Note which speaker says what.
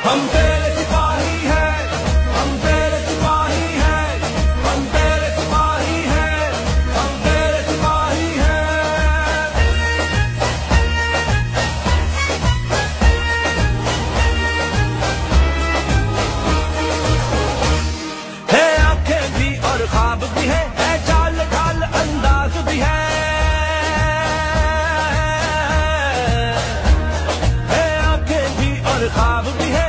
Speaker 1: हम तेरे सिपाही हैं, हम तेरे सिपाही हैं, हम तेरे सिपाही हैं, हम तेरे सिपाही हैं। है आंखें भी और ख्वाब भी है चाल ढाल अंदाज भी है आंखें भी और ख्वाब भी है